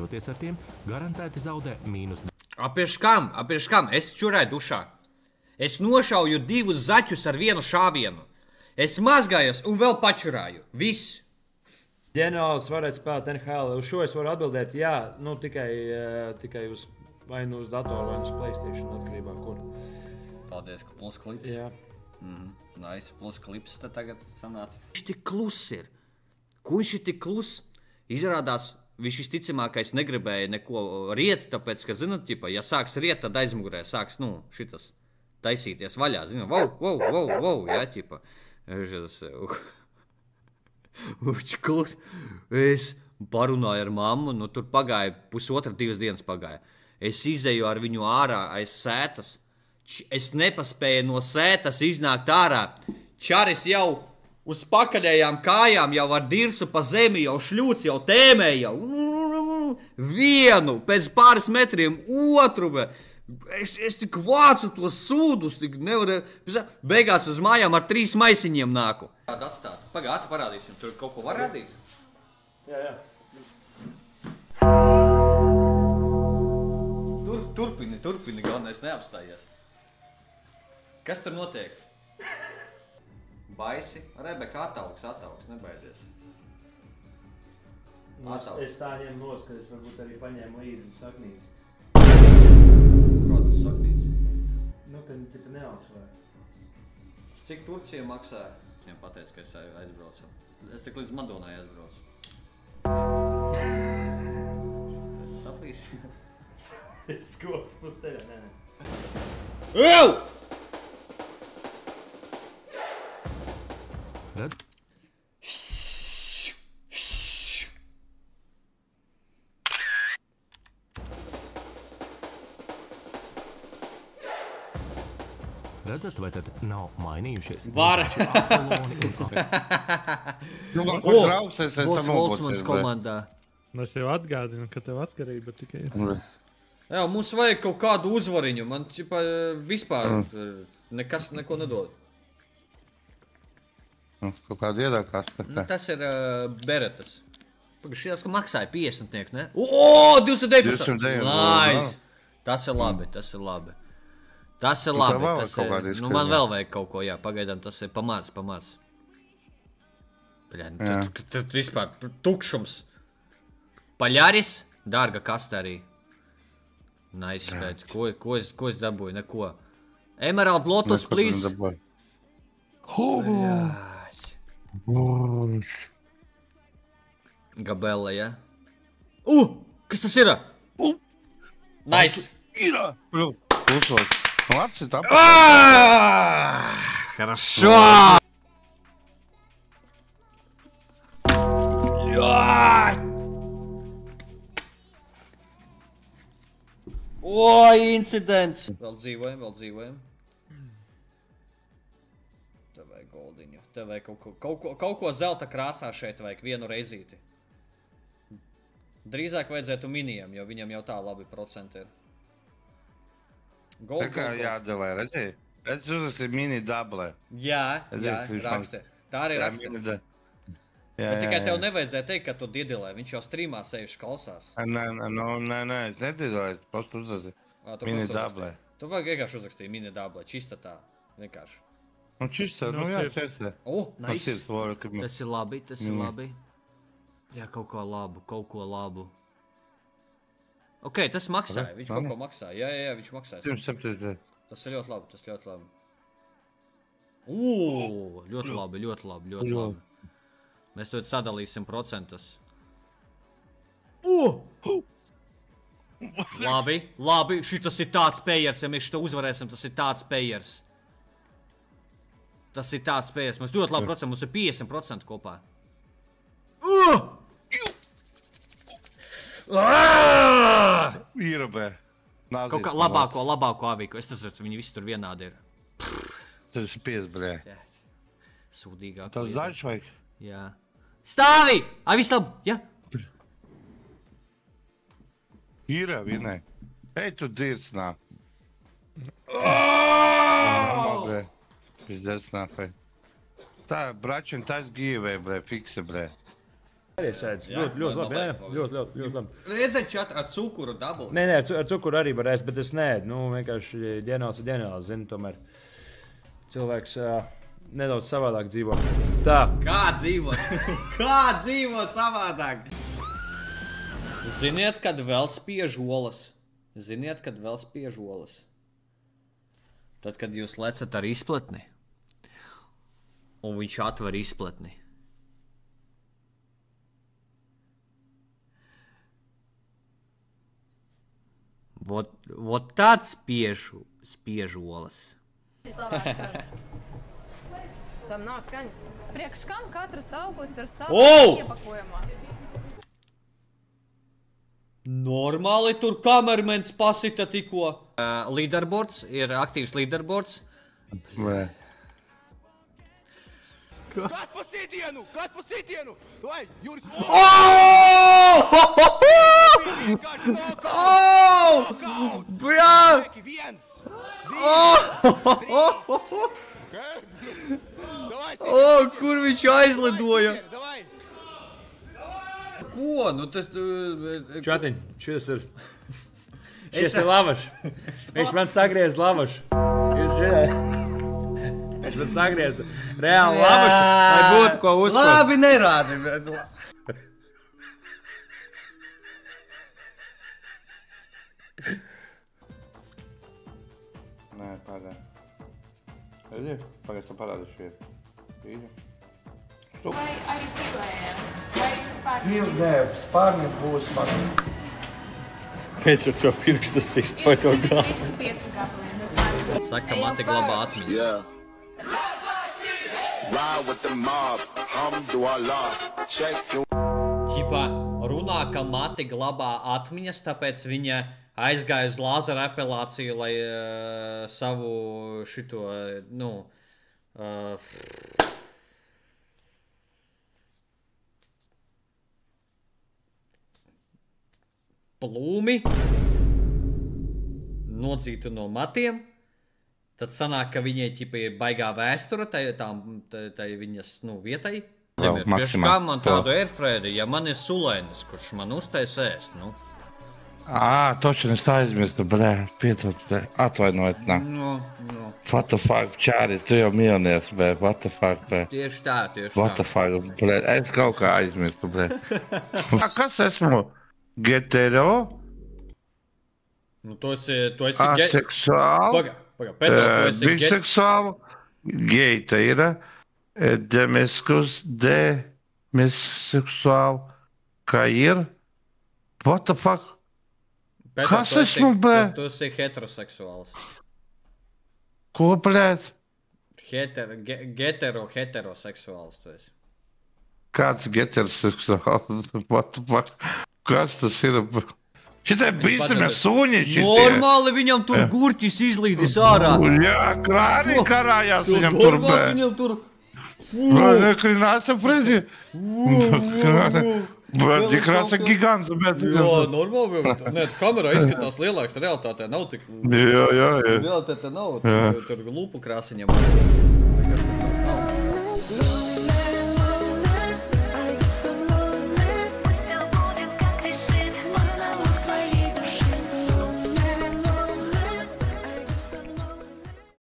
Spēlējoties ar tiem, garantēti zaudē -. Apieš kam? Es čurēju dušā. Es nošauju 2 zaķus ar 1 šāvienu. Es mazgājos un vēl pačurāju. Viss. Ģenerālis varētu spēlēt NHL. Uz šo es varu atbildēt, jā, nu tikai uz vai nu uz datoru, vai nu uz PlayStation atkarībā, kur. Paldies, ka plus klips. Jā. Nice, plus klips te tagad sanāca. Viņš tik klus ir. Ko viņš ir tik klus? Izrādās, viņš visticamākais negribēja neko riet, tāpēc, ka, zinat, ķipa, ja sāks riet, tad aizmugurē sāks, šitas taisīties vaļā. Zināt, wow, jā, ķipa. Viņš klus. Es parunāju ar mammu, tur pagāja 1,5–2 dienas pagāja. Es izēju ar viņu ārā aiz sētas. Es nepaspēju no sētas iznākt ārā. Čaris jau uz pakaļējām kājām, jau ar dirsu pa zemi, jau šļūts, jau tēmē, jau vienu, pēc pāris metriem, otru. Es tik vācu tos sūdus, tik nevaru. Beigās uz mājām ar 3 maisiņiem nāku. Tādu atstāt. Pagāti parādīsim, tur kaut ko var rādīt? Jā. Turpini, galvenais neapstājies. Kas tur notiek? Baisi. Rebeka ataugs, nebaidies. Es tā ņemu nos, ka es varbūt arī paņēmu līdzi saknīs. Kādas saknīs? Kad cipa neaugs vai. Cik Turcija maksā? Es viņam pateicu, ka es aizbraucu. Es tik līdz Madonai aizbraucu. Saprīsi? Es skots pus ceļā, nē. Ew! Redz? Redzat, vai tad nav mainījušies? Var! Voltsmans komandā. Es jau atgādinu, ka tev atkarība tikai ir. Jā, mums vajag kaut kādu uzvariņu. Man vispār nekas neko nedod. Kaut kādu iedākās. Tas ir beretas. Šīs, ka maksāja 50, ne? 219! Nice! Tas ir labi. Man vēl vajag kaut ko, jā. Pagaidām tas ir pamāc. Tad vispār tukšums. Paļaris, dārga kaste arī. Nice, bet ko es dabūju? Neko. Emerald Lotus, please. Gabela, ja? Kas tas ir? Nice. Uzvod. Lats ir tāpēc. Хорошо. Incidents! Vēl dzīvojam. Tev vajag goldiņu. Tev vajag kaut ko zelta krāsā šeit vajag vienu reizīti. Drīzāk vajadzētu minijam, jo viņam jau tā labi procenti ir. Tā kā jādalē, redzēji? Es uzrakstīju mini double. Jā, raksti. Tā arī raksti. Bet tikai tev nevajadzēja teikt, ka tu diedilē. Viņš jau streamā sēž klausās. Nē, es nediedilēju, просто uzrakstīju. Mini double. Tu vajag vienkārši uzrakstīju mini double, čista tā. Vienkārši. Čista, jā, čista. Nice. Tas ir labi. Jā, kaut ko labu. Ok, tas maksāja, viņš kaut ko maksāja. Jā, viņš maksāja. 107. Tas ir ļoti labi. Ļoti labi. Mēs to sadalīsim procentus. Labi, šitas ir tāds payers, ja mēs šito uzvarēsim, tas ir tāds payers. Mēs ļoti labi procentu, mums ir 50% kopā. Īrabē. Kaut kā labāko avīku. Es tas viņi visi tur vienādi ir. Tas ir 5, blē. Sūdīgāk. Tev zaļš vajag? Jā. Stāvi! Viss labi, jā? Īrā vienai. Ej, tu dircinā. Pizdzēcinā, vai. Tā, bračin, tas gīvē, blē, fikse, blē. Arī sēdz. Ļoti labi, jā. Ļoti labi. Redzēt, čat ar cukuru dabu. Nē, ar cukuru arī var ēst, bet es nē. Nu, vienkārši ģeniāls ir ģeniāls, zinu, tomēr cilvēks nedaudz savādāk dzīvo. Tā. Kā dzīvot? Kā dzīvot savādāk? Ziniet, kad vēl spiež olas? Tad, kad jūs lecat ar izpletni, un viņš atver izpletni. Vot tāds spiež olas. Tam nav skaņas. Priekš kam katrs auglis ar savu iepakojumā? Normāli tur kamermens pasita tikko. Leaderboards ir aktīvs leaderboards. Vai. Gaz pa sitienu! Vai, Juris! Brā! Kur viņš aizlidoja? Ko? Nu tas... Čatiņ, šis ir lavašs. Viņš man sagriez lavašu. Jūs zināt? Viņš man sagriez reāli lavašu, lai būtu ko uzkot. Labi nerādi. Nē, pagaid. Redzi? Pagaid, parādīšu vietu. Vīdi. Vai arī figurējiem? Vai spārņiem? Nē, spārņi būs man. Pēc ar to pirkstu sist vai to gāju. Visu 5 gabaliem. Es pārēju. Saka, mati glabā atmiņas. Ķipā runā, ka mati glabā atmiņas, tāpēc viņa aizgāja uz lāzera epilāciju, lai savu šito, plūmi nodzītu no matiem, tad sanāk, ka viņai ķipa ir baigā vēstura tai viņas, vietai. Priekš kā man tādu airfrēdi, ja man ir sulēnis, kurš man uztais ēst, Točin, es aizmirstu, piedod, atvainojiet, What the fuck, Čāris, tu jau mielies, what the fuck, Tieši tā. What the fuck, es kaut kā aizmirstu, Kas esmu? Getero? Tu esi Aseksuāli? Petro, tu esi biseksuāli? Geita ir? Demisexuāli? Kā ir? What the fuck? Kas esmu, Tu esi heteroseksuāls. Ko, Heteroseksuāls tu esi. Kāds heteroseksuāls? What the fuck? Kas tas ir? Šitai bīstamie suņi šitie. Normāli viņam tur gurķis izlīdis ārā. Jā, krāni karājās viņam tur, Viņam tur... Nekrināca Fredi. Krāca gigants. Jā, normāli. Nē, kamerā izskatās lielāks, realitātē nav tik... Jā. Realitātē nav, tur lupu krāsiņam. Kas tur tās nav?